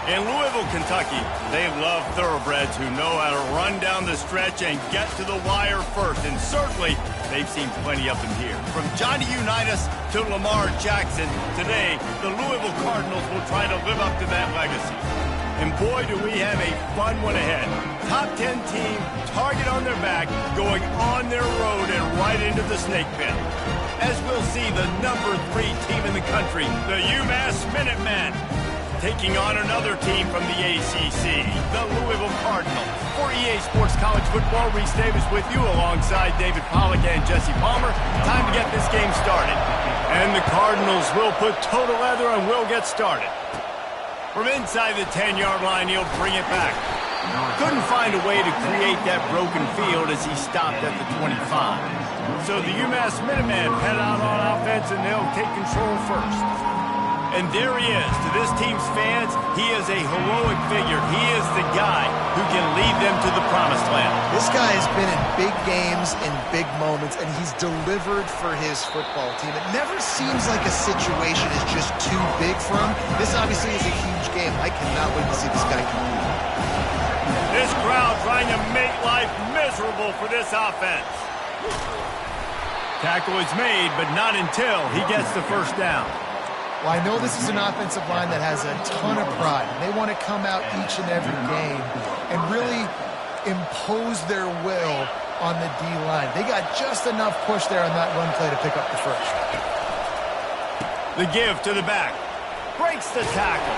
In Louisville, Kentucky, they love thoroughbreds who know how to run down the stretch and get to the wire first. And certainly, they've seen plenty of them here. From Johnny Unitas to Lamar Jackson, today, the Louisville Cardinals will try to live up to that legacy. And boy, do we have a fun one ahead. Top 10 team, target on their back, going on their road and right into the snake pit. As we'll see, the number 3 team in the country, the UMass Minutemen, taking on another team from the ACC, the Louisville Cardinals. For EA Sports College Football, Reese Davis with you alongside David Pollack and Jesse Palmer. Time to get this game started. And the Cardinals will put total leather and will get started. From inside the 10-yard line, he'll bring it back. Couldn't find a way to create that broken field as he stopped at the 25. So the UMass Minutemen head out on offense and they'll take control first. And there he is. To this team's fans, he is a heroic figure. He is the guy who can lead them to the promised land. This guy has been in big games and big moments, and he's delivered for his football team. It never seems like a situation is just too big for him. This obviously is a huge game. I cannot wait to see this guy compete. This crowd trying to make life miserable for this offense. Tackle is made, but not until he gets the first down. Well, I know this is an offensive line that has a ton of pride. They want to come out each and every game and really impose their will on the D-line. They got just enough push there on that run play to pick up the first. The give to the back. Breaks the tackle.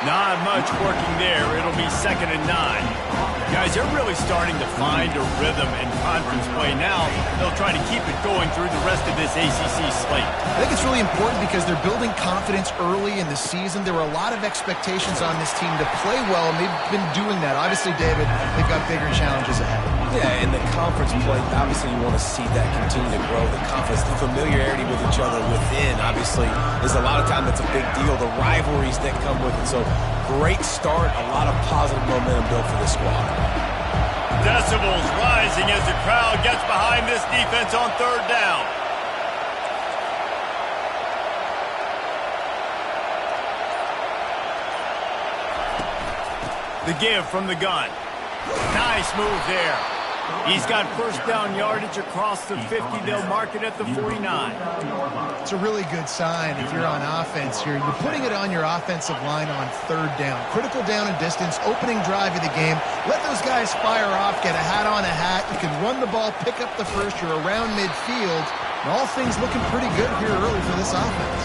Not much working there. It'll be 2nd and 9. Guys, they're really starting to find a rhythm in conference play now. They'll try to keep it going through the rest of this ACC slate. I think it's really important because they're building confidence early in the season. There were a lot of expectations on this team to play well, and they've been doing that. Obviously, David, they've got bigger challenges ahead. Yeah, in the conference play, obviously you want to see that continue to grow. The confidence, the familiarity with each other within, obviously, is a lot of time that's a big deal. The rivalries that come with it. So, great start, a lot of positive momentum built for this squad. Decibels rising as the crowd gets behind this defense on 3rd down. The give from the gun. Nice move there. He's got first down yardage across the 50. They'll mark it at the 49. It's a really good sign if you're on offense here. You're putting it on your offensive line on 3rd down. Critical down and distance, opening drive of the game. Let those guys fire off, get a hat on a hat. You can run the ball, pick up the first. You're around midfield. And all things looking pretty good here early for this offense.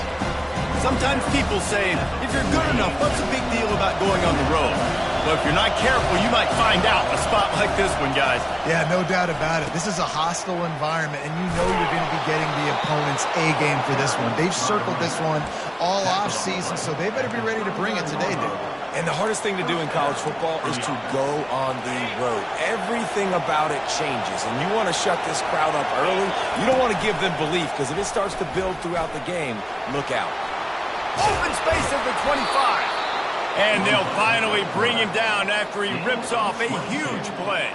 Sometimes people say, if you're good enough, what's the big deal about going on the road? Well, if you're not careful, you might find out a spot like this one, guys. Yeah, no doubt about it. This is a hostile environment, and you know you're going to be getting the opponent's A-game for this one. They've circled this one all off-season, so they better be ready to bring it today, dude. And the hardest thing to do in college football is to go on the road. Everything about it changes, and you want to shut this crowd up early. You don't want to give them belief, because if it starts to build throughout the game, look out. Open space at the 25. And they'll finally bring him down after he rips off a huge play.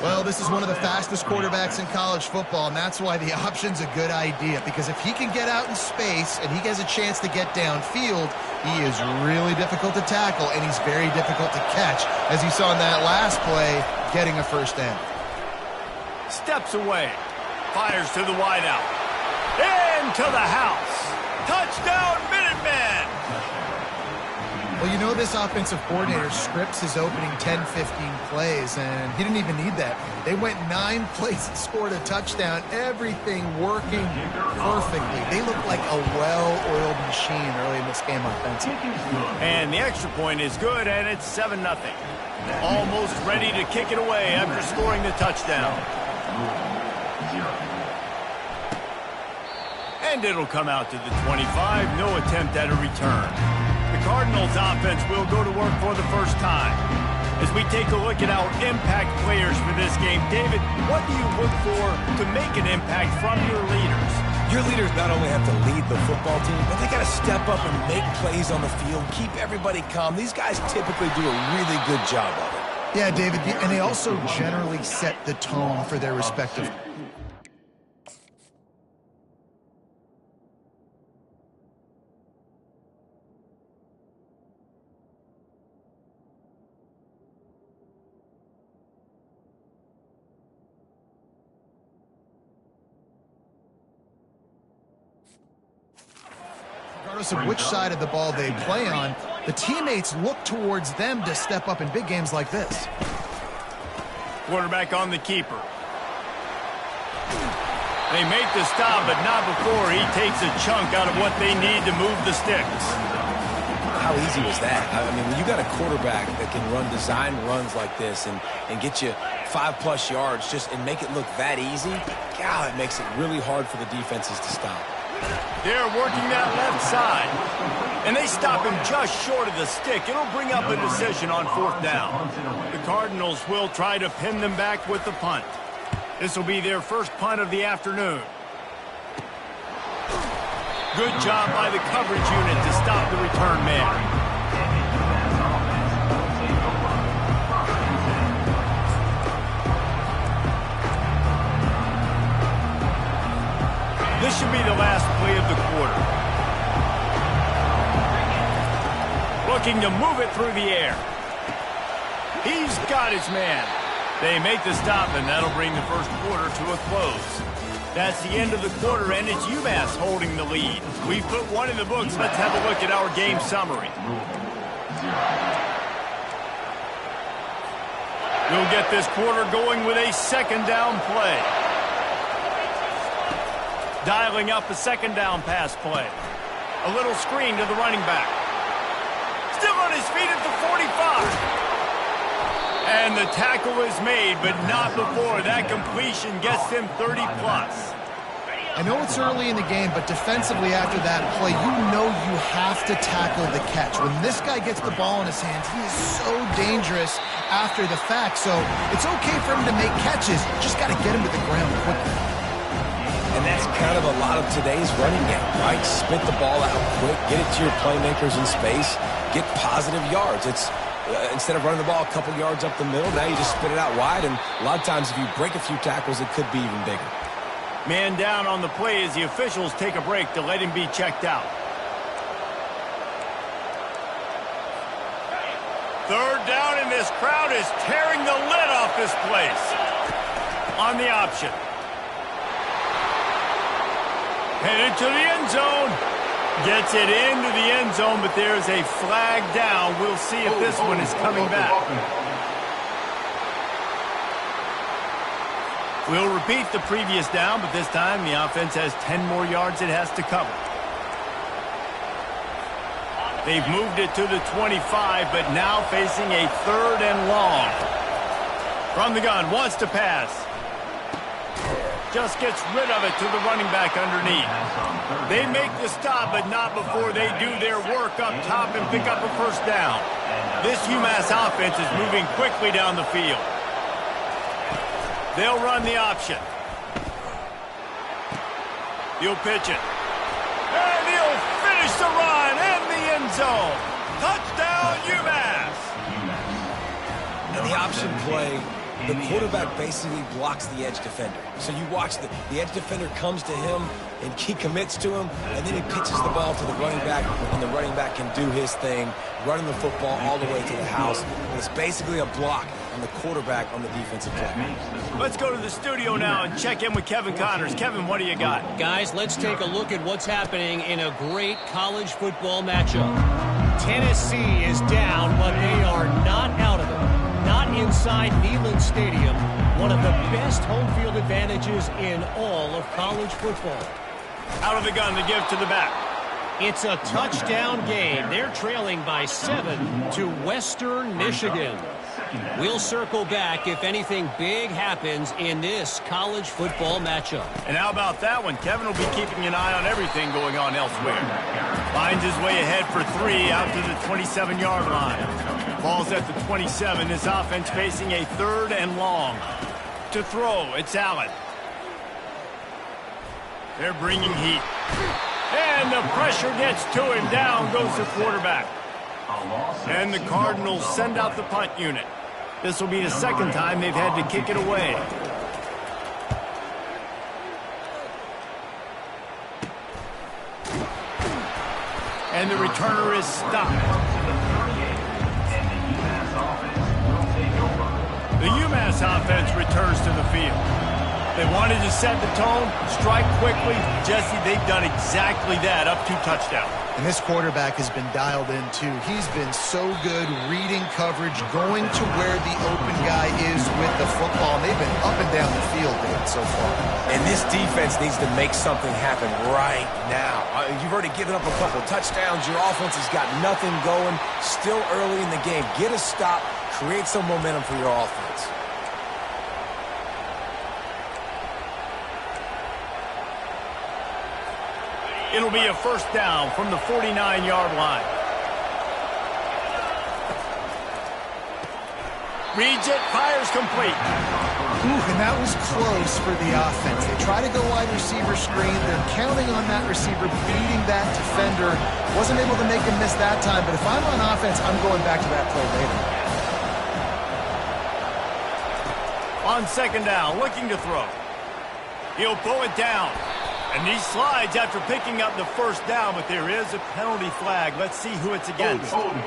Well, this is one of the fastest quarterbacks in college football, and that's why the option's a good idea, because if he can get out in space and he has a chance to get downfield, he is really difficult to tackle, and he's very difficult to catch, as you saw in that last play, getting a first down. Steps away. Fires to the wideout. Into the house. Touchdown, Minutemen! Well, you know this offensive coordinator scripts his opening 10-15 plays, and he didn't even need that. They went 9 plays and scored a touchdown, everything working perfectly. They look like a well-oiled machine early in this game offensively. And the extra point is good, and it's 7-0. Almost ready to kick it away after scoring the touchdown. And it'll come out to the 25. No attempt at a return. The Cardinals offense will go to work for the first time. As we take a look at our impact players for this game, David, what do you look for to make an impact from your leaders? Your leaders not only have to lead the football team, but they got to step up and make plays on the field, keep everybody calm. These guys typically do a really good job of it. Yeah, David, and they also generally set the tone for their respective regardless of which side of the ball they play on, the teammates look towards them to step up in big games like this. Quarterback on the keeper. They make the stop, but not before he takes a chunk out of what they need to move the sticks. How easy was that? I mean, when you got a quarterback that can run design runs like this and get you 5+ yards and make it look that easy, God, it makes it really hard for the defenses to stop. They're working that left side, and they stop him just short of the stick. It'll bring up a decision on 4th down. The Cardinals will try to pin them back with the punt. This will be their first punt of the afternoon. Good job by the coverage unit to stop the return man. This should be the last play of the quarter. Looking to move it through the air. He's got his man. They make the stop, and that'll bring the first quarter to a close. That's the end of the quarter, and it's UMass holding the lead. We've put one in the books. Let's have a look at our game summary. We'll get this quarter going with a 2nd down play. Dialing up a 2nd down pass play. A little screen to the running back. Still on his feet at the 45. And the tackle is made, but not before that completion gets him 30+. I know it's early in the game, but defensively after that play, you know you have to tackle the catch. When this guy gets the ball in his hands, he is so dangerous after the fact. So it's okay for him to make catches. Just got to get him to the ground quickly. And that's kind of a lot of today's running game, right? Spit the ball out quick, get it to your playmakers in space, get positive yards. It's instead of running the ball a couple yards up the middle, now you just spit it out wide, and a lot of times if you break a few tackles, it could be even bigger. Man down on the play as the officials take a break to let him be checked out. 3rd down, and this crowd is tearing the lid off this place. On the option. Headed to the end zone. Gets it into the end zone, but there's a flag down. We'll see if this one is coming back. We'll repeat the previous down, but this time the offense has 10 more yards it has to cover. They've moved it to the 25, but now facing a 3rd and long. From the gun, wants to pass. Just gets rid of it to the running back underneath. They make the stop, but not before they do their work up top and pick up a 1st down. This UMass offense is moving quickly down the field. They'll run the option. He'll pitch it. And he'll finish the run in the end zone. Touchdown, UMass! And the option play, the quarterback basically blocks the edge defender. So you watch the edge defender comes to him, and he commits to him, and then he pitches the ball to the running back, and the running back can do his thing, running the football all the way to the house. And it's basically a block on the quarterback on the defensive play. Let's go to the studio now and check in with Kevin Connors. Kevin, what do you got? Guys, let's take a look at what's happening in a great college football matchup. Tennessee is down, but they are not out of it. Not inside Neyland Stadium, one of the best home field advantages in all of college football. Out of the gun to give to the back. It's a touchdown game. They're trailing by 7 to Western Michigan. We'll circle back if anything big happens in this college football matchup. And how about that one? Kevin will be keeping an eye on everything going on elsewhere. Finds his way ahead for 3 out to the 27-yard line. Ball's at the 27. This offense facing a 3rd and long. To throw, it's Allen. They're bringing heat. And the pressure gets to him. Down goes the quarterback. And the Cardinals send out the punt unit. This will be the 2nd time they've had to kick it away. And the returner is stopped. The UMass offense returns to the field. They wanted to set the tone, strike quickly. Jesse, they've done exactly that, up 2 touchdowns. And this quarterback has been dialed in, too. He's been so good reading coverage, going to where the open guy is with the football. And they've been up and down the field, David, so far. And this defense needs to make something happen right now. You've already given up a couple touchdowns. Your offense has got nothing going. Still early in the game. Get a stop. Create some momentum for your offense. It'll be a first down from the 49-yard line. Reads it, fires complete. Ooh, and that was close for the offense. They try to go wide receiver screen. They're counting on that receiver beating that defender. Wasn't able to make him miss that time, but if I'm on offense, I'm going back to that play later. On second down, looking to throw. He'll pull it down. And he slides after picking up the first down, but there is a penalty flag. Let's see who it's against. Open.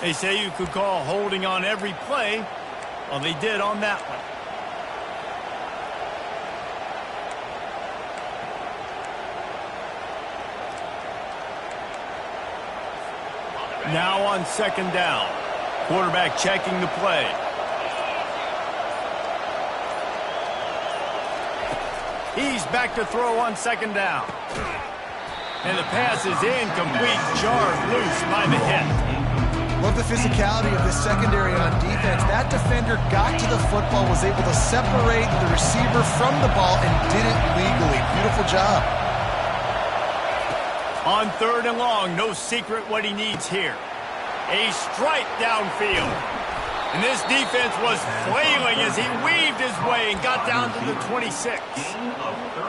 They say you could call holding on every play. Well, they did on that one. Now on second down. Quarterback checking the play. He's back to throw on second down. And the pass is incomplete, jarred loose by the hit. Love the physicality of this secondary on defense. That defender got to the football, was able to separate the receiver from the ball, and did it legally. Beautiful job. On third and long, no secret what he needs here. A strike downfield. And this defense was flailing as he weaved his way and got down to the 26.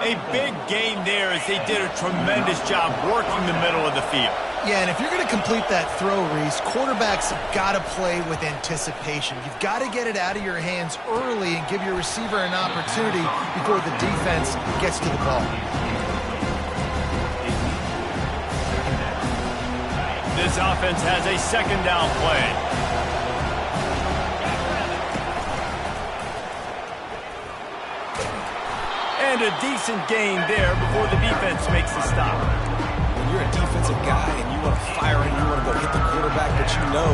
A big gain there as they did a tremendous job working the middle of the field. Yeah, and if you're going to complete that throw, Reese, quarterbacks have got to play with anticipation. You've got to get it out of your hands early and give your receiver an opportunity before the defense gets to the ball. This offense has a second down play. And a decent gain there before the defense makes the stop. When you're a defensive guy and you want to fire in, you want to go hit the quarterback, but you know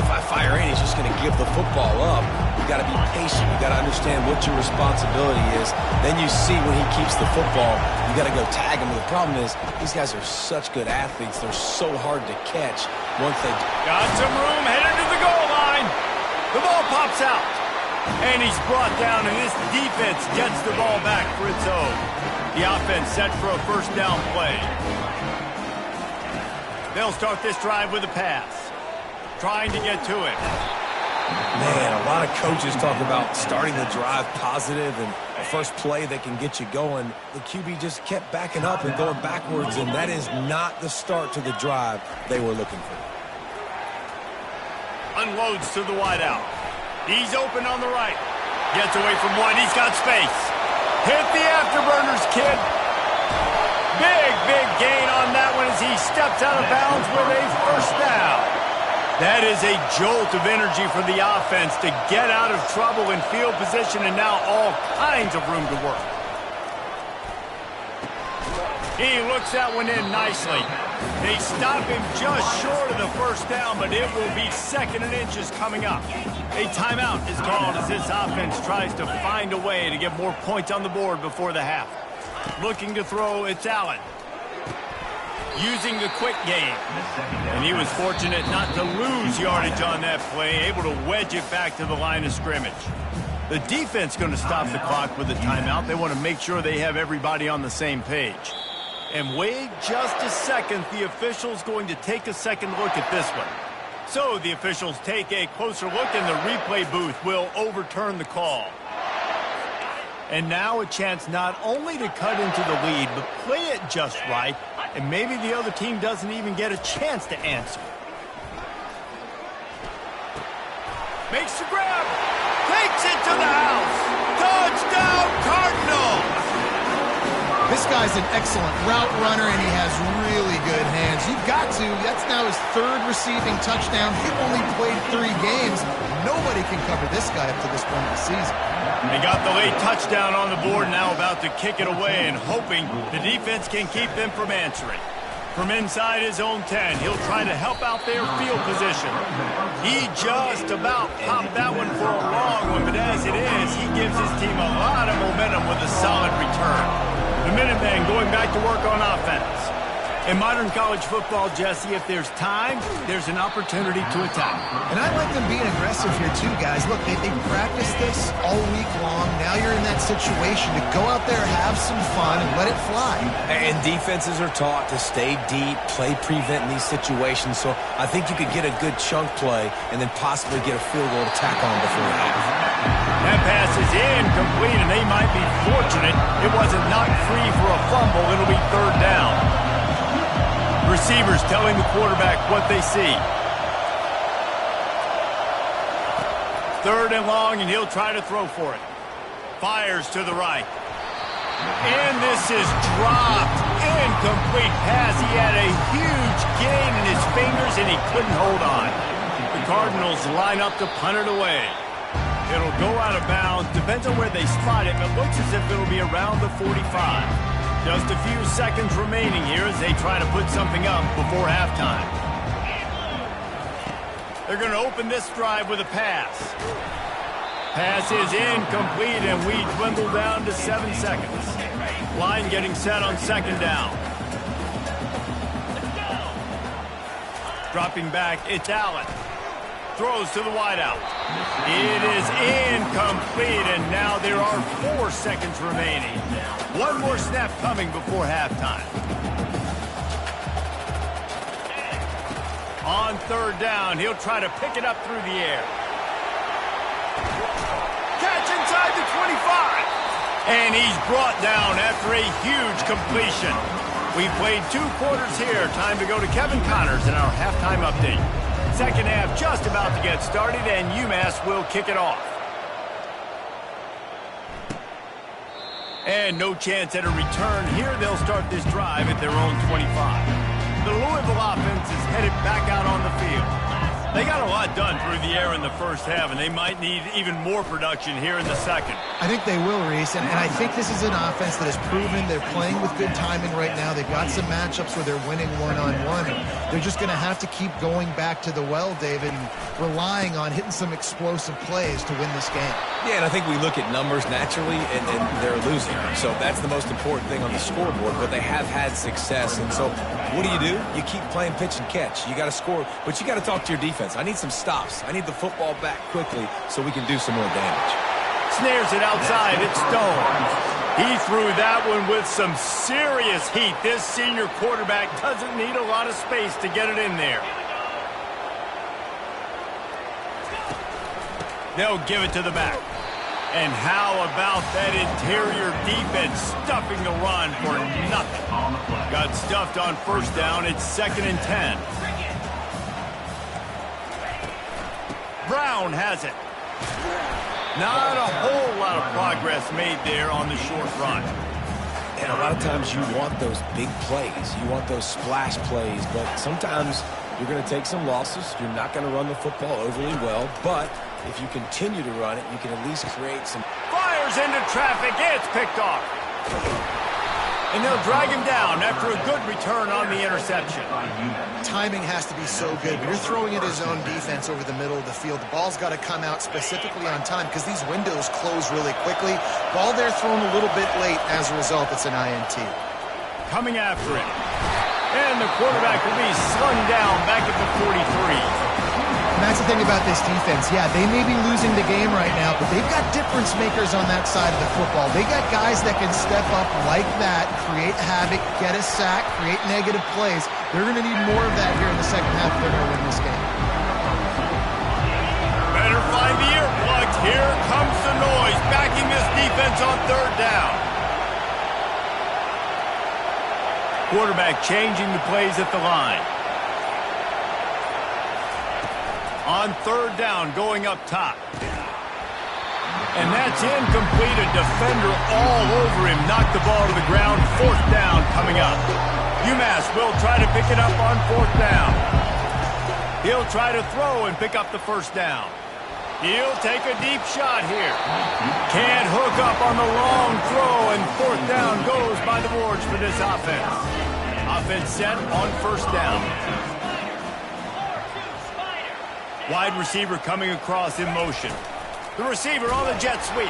if I fire in, he's just going to give the football up. You got to be patient. You got to understand what your responsibility is. Then you see when he keeps the football, you got to go tag him. The problem is these guys are such good athletes. They're so hard to catch once they got some room, headed to the goal line. The ball pops out. And he's brought down, and this defense gets the ball back for its own. The offense set for a first down play. They'll start this drive with a pass. Trying to get to it. Man, a lot of coaches talk about starting the drive positive and a first play that can get you going. The QB just kept backing up and going backwards, and that is not the start to the drive they were looking for. Unloads to the wideout. He's open on the right. Gets away from one. He's got space. Hit the afterburners, kid. Big gain on that one as he steps out of bounds with a first down. That is a jolt of energy for the offense to get out of trouble in field position, and now all kinds of room to work. He looks that one in nicely. They stop him just short of the first down, but it will be second and inches coming up. A timeout is called as this offense tries to find a way to get more points on the board before the half. Looking to throw, it's Allen. Using the quick game. And he was fortunate not to lose yardage on that play, able to wedge it back to the line of scrimmage. The defense going to stop the clock with a timeout. They want to make sure they have everybody on the same page. And wait just a second, the official's going to take a second look at this one. So the officials take a closer look, and the replay booth will overturn the call. And now a chance not only to cut into the lead, but play it just right, and maybe the other team doesn't even get a chance to answer. Makes the grab, takes it to the house. Touchdown, Cardinals! This guy's an excellent route runner, and he has really good hands. You've got to. That's now his third receiving touchdown. He only played 3 games. Nobody can cover this guy up to this point of the season. They got the late touchdown on the board, now about to kick it away and hoping the defense can keep them from answering. From inside his own 10, he'll try to help out their field position. He just about popped that one for a long one, but as it is, he gives his team a lot of momentum with a solid return. The Minutemen going back to work on offense. In modern college football, Jesse, if there's time, there's an opportunity to attack. And I like them being aggressive here too, guys. Look, they practiced this all week long. Now you're in that situation to go out there, have some fun, and let it fly. And defenses are taught to stay deep, play prevent in these situations. So I think you could get a good chunk play and then possibly get a field goal to tack on before the half. That pass is incomplete, and they might be fortunate it wasn't knocked free for a fumble. It'll be third down. Receivers telling the quarterback what they see. Third and long, and he'll try to throw for it. Fires to the right. And this is dropped. Incomplete pass. He had a huge gain in his fingers, and he couldn't hold on. The Cardinals line up to punt it away. It'll go out of bounds. Depends on where they spot it, but looks as if it'll be around the 45. Just a few seconds remaining here as they try to put something up before halftime. They're going to open this drive with a pass. Pass is incomplete, and we dwindle down to 7 seconds. Line getting set on second down. Dropping back, it's Allen. Throws to the wideout. It is incomplete, and now there are 4 seconds remaining. One more snap coming before halftime. On third down, he'll try to pick it up through the air. Catch inside the 25. And he's brought down after a huge completion. We've played 2 quarters here. Time to go to Kevin Connors in our halftime update. Second half just about to get started, and UMass will kick it off. And no chance at a return here. They'll start this drive at their own 25. The Louisville offense is headed back out on the field. They got a lot done through the air in the first half, and they might need even more production here in the second. I think they will, Reese, and I think this is an offense that has proven they're playing with good timing right now. They've got some matchups where they're winning one-on-one, and they're just going to have to keep going back to the well, David, and relying on hitting some explosive plays to win this game. Yeah, and I think we look at numbers naturally, and they're losing. So that's the most important thing on the scoreboard, but they have had success. And so what do? You keep playing pitch and catch. You got to score, but you got to talk to your defense. I need some stops. I need the football back quickly so we can do some more damage. Snares it outside. It's Stone. He threw that one with some serious heat. This senior quarterback doesn't need a lot of space to get it in there. They'll give it to the back. And how about that interior defense stuffing the run for nothing? Got stuffed on first down. It's 2nd and 10. Brown has it. Not a whole lot of progress made there on the short run. And a lot of times you want those big plays. You want those splash plays, but sometimes you're going to take some losses. You're not going to run the football overly well, but if you continue to run it, you can at least create some... Fires into traffic. It's picked off. And they'll drag him down after a good return on the interception. Timing has to be so good. When you're throwing at his own defense over the middle of the field, the ball's got to come out specifically on time because these windows close really quickly. Ball there thrown a little bit late. As a result, it's an INT. Coming after it. And the quarterback will be slung down back at the 43. And that's the thing about this defense. Yeah, they may be losing the game right now, but they've got difference makers on that side of the football. They got guys that can step up like that, create havoc, get a sack, create negative plays. They're going to need more of that here in the second half if they're going to win this game. Better find the earplugs. Here comes the noise, backing this defense on third down. Quarterback changing the plays at the line. On third down, going up top. And that's incomplete. A defender all over him. Knocked the ball to the ground. Fourth down coming up. UMass will try to pick it up on fourth down. He'll try to throw and pick up the first down. He'll take a deep shot here. Can't hook up on the long throw, and fourth down goes by the boards for this offense. Offense set on first down. Wide receiver coming across in motion. The receiver on the jet sweep.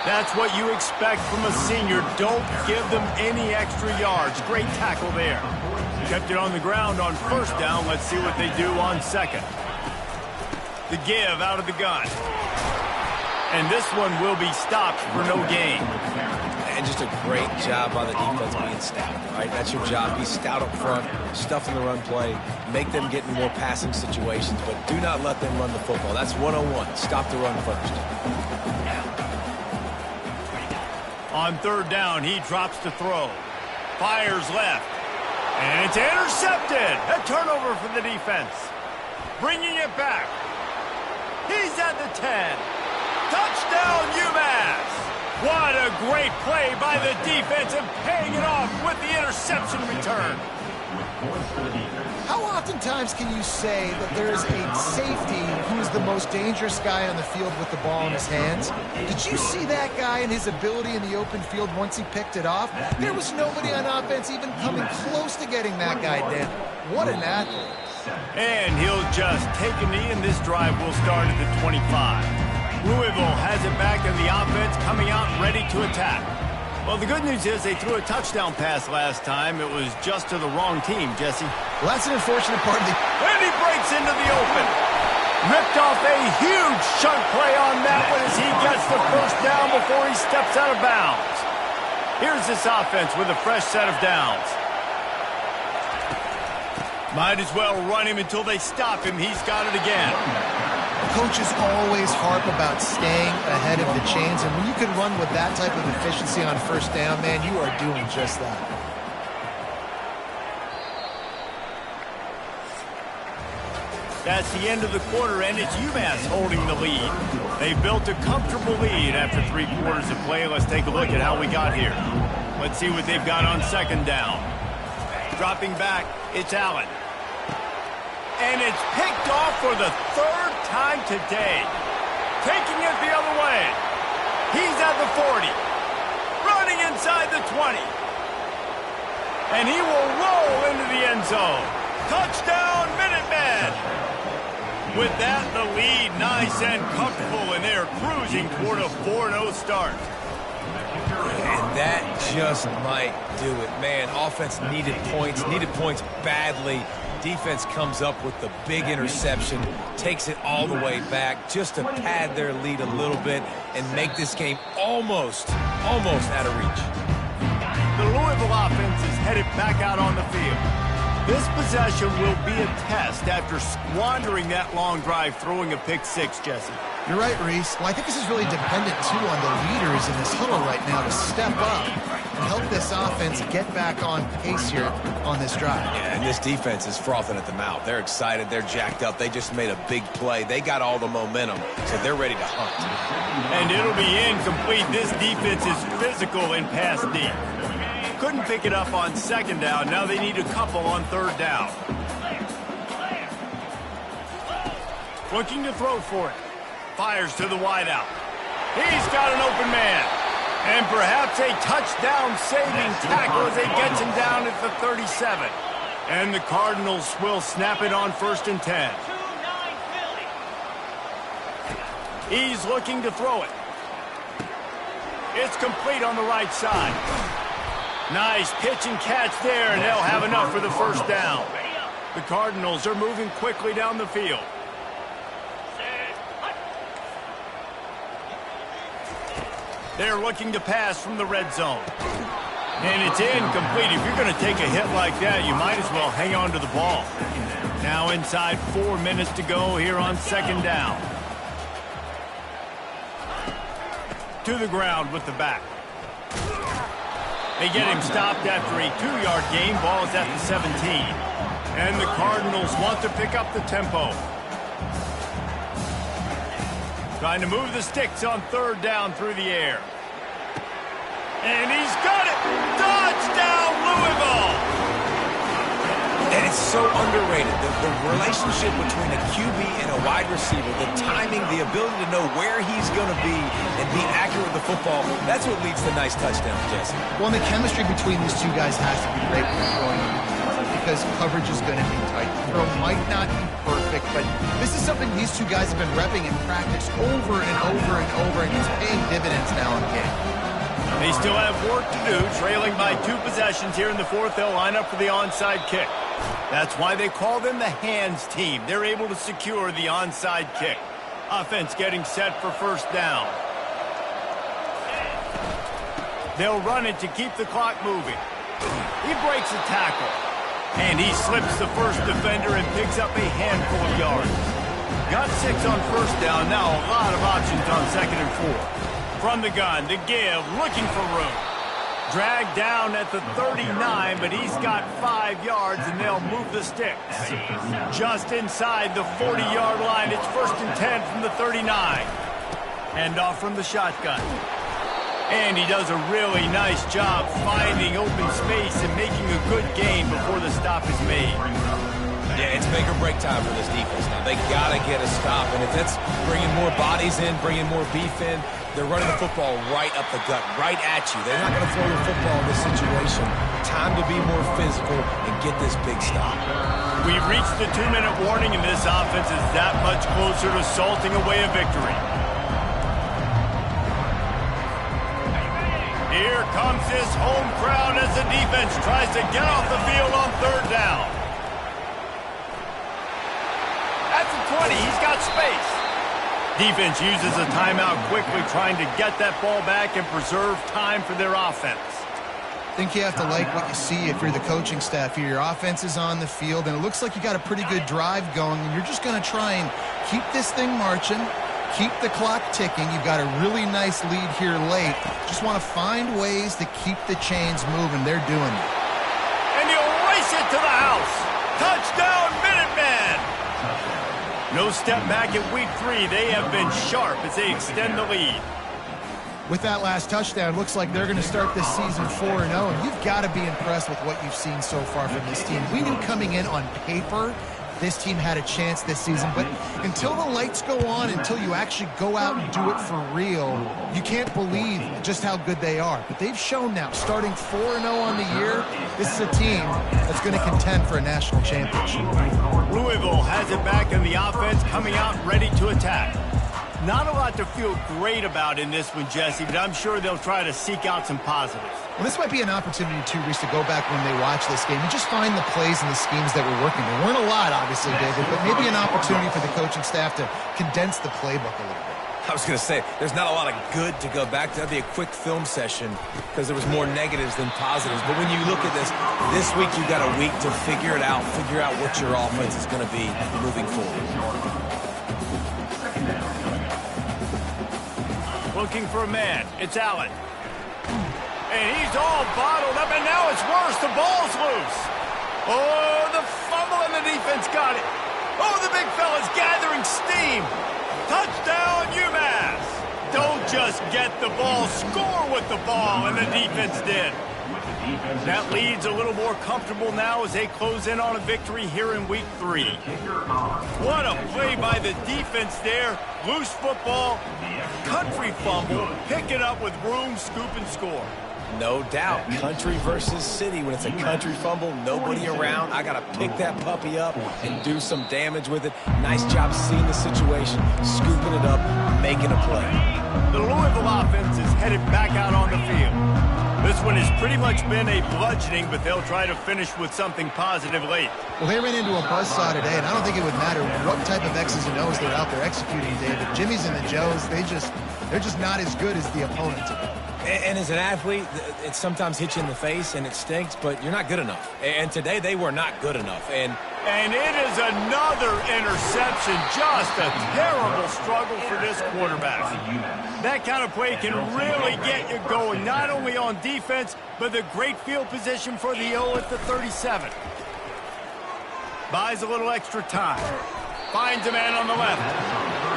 That's what you expect from a senior. Don't give them any extra yards. Great tackle there. Kept it on the ground on first down. Let's see what they do on second. The give out of the gun. And this one will be stopped for no gain. And just a great job by the defense being stout, right? That's your job. Be stout up front, stuff in the run play, make them get in more passing situations, but do not let them run the football. That's 101. Stop the run first. On third down, he drops to throw. Fires left. And it's intercepted. A turnover for the defense. Bringing it back. He's at the 10. Touchdown, UMass. What a great play by the defense and paying it off with the interception return. How oftentimes can you say that there is a safety who is the most dangerous guy on the field with the ball in his hands? Did you see that guy and his ability in the open field once he picked it off? There was nobody on offense even coming close to getting that guy down. What an athlete. And he'll just take a knee, and this drive will start at the 25. Louisville has it back, and the offense coming out ready to attack. Well, the good news is they threw a touchdown pass last time. It was just to the wrong team, Jesse. Well, that's an unfortunate part of the... And he breaks into the open. Ripped off a huge chunk play on that one as he gets the first down before he steps out of bounds. Here's this offense with a fresh set of downs. Might as well run him until they stop him. He's got it again. Coaches always harp about staying ahead of the chains, and when you can run with that type of efficiency on first down, man, you are doing just that. That's the end of the quarter, and it's UMass holding the lead. They built a comfortable lead after 3 quarters of play. Let's take a look at how we got here. Let's see what they've got on second down. Dropping back, it's Allen. And it's picked off for the 3rd time today. Taking it the other way. He's at the 40. Running inside the 20. And he will roll into the end zone. Touchdown, Minutemen! With that, the lead nice and comfortable, and they're cruising toward a 4-0 start. And that just might do it. Man, offense needed points badly. Defense comes up with the big interception, takes it all the way back just to pad their lead a little bit and make this game almost out of reach. The Louisville offense is headed back out on the field. This possession will be a test after squandering that long drive, throwing a pick six, Jesse. You're right, Reese. Well, I think this is really dependent, too, on the leaders in this huddle right now to step up and help this offense get back on pace here on this drive. Yeah, and this defense is frothing at the mouth. They're excited. They're jacked up. They just made a big play. They got all the momentum, so they're ready to hunt. And it'll be incomplete. This defense is physical and pass deep. Couldn't pick it up on second down. Now they need a couple on third down. Looking to throw for it. Fires to the wideout. He's got an open man. And perhaps a touchdown-saving tackle as he gets him down at the 37. And the Cardinals will snap it on 1st and 10. He's looking to throw it. It's complete on the right side. Nice pitch and catch there, and they'll have enough for the first down. The Cardinals are moving quickly down the field. They're looking to pass from the red zone. And it's incomplete. If you're going to take a hit like that, you might as well hang on to the ball. Now inside 4 minutes to go here on second down. To the ground with the back. They get him stopped after a 2-yard gain. Ball is at the 17. And the Cardinals want to pick up the tempo. Trying to move the sticks on third down through the air. And he's got it! Touchdown, Louisville! And it's so underrated. The relationship between a QB and a wide receiver, the timing, the ability to know where he's going to be and be accurate with the football, that's what leads to nice touchdowns, Jesse. Well, and the chemistry between these two guys has to be great when you're going into defense because coverage is going to be tight. The throw might not be perfect, but this is something these two guys have been repping in practice over and over and over, and it's paying dividends now in the game. They still have work to do, trailing by 2 possessions here in the fourth. They'll line up for the onside kick. That's why they call them the hands team. They're able to secure the onside kick. Offense getting set for first down. They'll run it to keep the clock moving. He breaks a tackle. And he slips the first defender and picks up a handful of yards. Got 6 on first down. Now a lot of options on 2nd and 4. From the gun, the give, looking for room. Dragged down at the 39, but he's got 5 yards, and they'll move the sticks. Just inside the 40-yard line, it's 1st and 10 from the 39. Hand off from the shotgun. And he does a really nice job finding open space and making a good gain before the stop is made. Yeah, it's make or break time for this defense now. They got to get a stop, and if it's bringing more bodies in, bringing more beef in, they're running the football right up the gut, right at you. They're not going to throw the football in this situation. Time to be more physical and get this big stop. We've reached the 2-minute warning, and this offense is that much closer to salting away a victory. Here comes this home crowd as the defense tries to get off the field on 3rd down. At the 20, he's got space. Defense uses a timeout quickly, trying to get that ball back and preserve time for their offense. I think you have to like what you see if you're the coaching staff here. Your offense is on the field, and it looks like you got a pretty good drive going, and you're just going to try and keep this thing marching, keep the clock ticking. You've got a really nice lead here late. Just want to find ways to keep the chains moving. They're doing it. And he'll race it to the house. Touchdown, Minutemen! No step back at week 3. They have been sharp as they extend the lead. With that last touchdown, looks like they're going to start this season 4-0, and you've got to be impressed with what you've seen so far from this team. We knew coming in on paper this team had a chance this season, but until the lights go on, until you actually go out and do it for real, you can't believe just how good they are. But they've shown now, starting 4-0 on the year, this is a team that's going to contend for a national championship. Louisville has it back in the offense, coming out ready to attack. Not a lot to feel great about in this one, Jesse, but I'm sure they'll try to seek out some positives. Well, this might be an opportunity, too, Reese, to go back when they watch this game and just find the plays and the schemes that were working. There weren't a lot, obviously, David, but maybe an opportunity for the coaching staff to condense the playbook a little bit. I was going to say, there's not a lot of good to go back to. That'd be a quick film session because there was more negatives than positives. But when you look at this week you got a week to figure it out, figure out what your offense is going to be moving forward. Looking for a man. It's Allen. And he's all bottled up, and now it's worse. The ball's loose. Oh, the fumble, and the defense got it. Oh, the big fella's gathering steam. Touchdown, UMass. Don't just get the ball, score with the ball, and the defense did. That lead's a little more comfortable now as they close in on a victory here in week 3. What a play by the defense there. Loose football, country fumble, pick it up with room, scoop, and score. No doubt. Country versus city. When it's a country fumble, nobody around. I got to pick that puppy up and do some damage with it. Nice job seeing the situation, scooping it up, making a play. The Louisville offense is headed back out on the field. This one has pretty much been a bludgeoning, but they'll try to finish with something positive late. Well, they ran into a buzzsaw today, and I don't think it would matter what type of X's and O's they're out there executing, David. Jimmy's and the Joes, they're just not as good as the opponent today. And as an athlete, it sometimes hits you in the face and it stinks, but you're not good enough. And today they were not good enough. And it is another interception. Just a terrible struggle for this quarterback. That kind of play can really get you going, not only on defense, but the great field position for the O at the 37. Buys a little extra time. Finds a man on the left.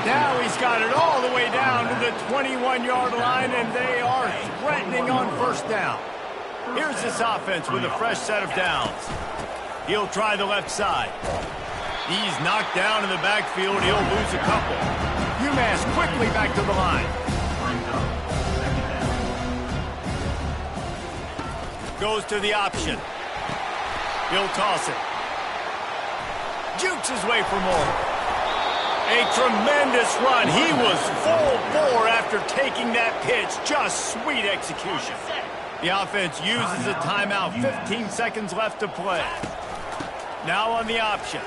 Now he's got it all the way down to the 21-yard line, and they are threatening on first down. Here's this offense with a fresh set of downs. He'll try the left side. He's knocked down in the backfield. He'll lose a couple. UMass quickly back to the line. Goes to the option. He'll toss it. Jukes his way for more. A tremendous run. He was full bore after taking that pitch. Just sweet execution. The offense uses a timeout. 15 seconds left to play. Now on the option.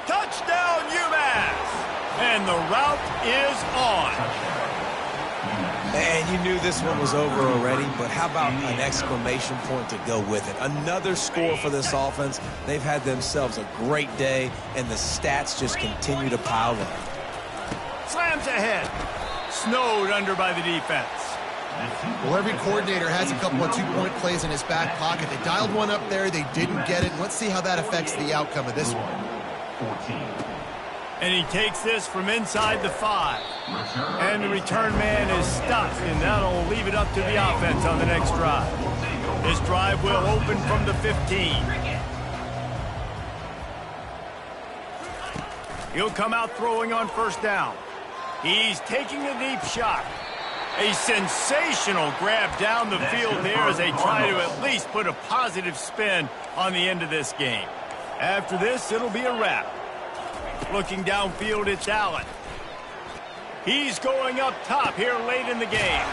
Touchdown, UMass! And the route is on. And you knew this one was over already, but how about an exclamation point to go with it? Another score for this offense. They've had themselves a great day, and the stats just continue to pile up. Slams ahead. Snowed under by the defense. Well, every coordinator has a couple of two-point plays in his back pocket. They dialed one up there. They didn't get it. Let's see how that affects the outcome of this one. And he takes this from inside the 5. And the return man is stuck, and that'll leave it up to the offense on the next drive. This drive will open from the 15. He'll come out throwing on first down. He's taking a deep shot. A sensational grab down the field there as they try to at least put a positive spin on the end of this game. After this, it'll be a wrap. Looking downfield, it's Allen. He's going up top here late in the game.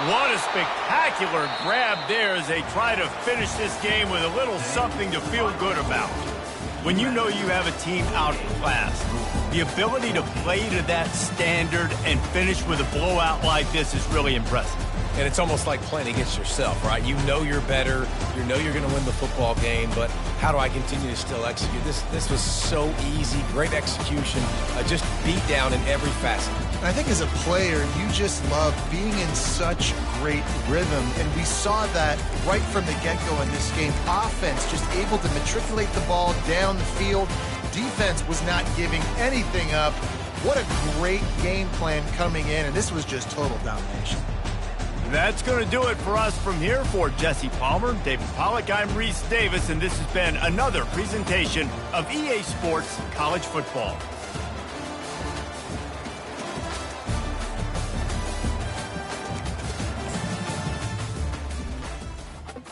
What a spectacular grab there as they try to finish this game with a little something to feel good about. When you know you have a team outclassed, the ability to play to that standard and finish with a blowout like this is really impressive. And it's almost like playing against yourself, right? You know you're better. You know you're going to win the football game, but how do I continue to still execute? This was so easy. Great execution. Just beat down in every facet. I think as a player, you just love being in such great rhythm, and we saw that right from the get-go in this game. Offense just able to matriculate the ball down the field. Defense was not giving anything up. What a great game plan coming in, and this was just total domination. That's going to do it for us from here. For Jesse Palmer, David Pollack, I'm Reese Davis, and this has been another presentation of EA Sports College Football.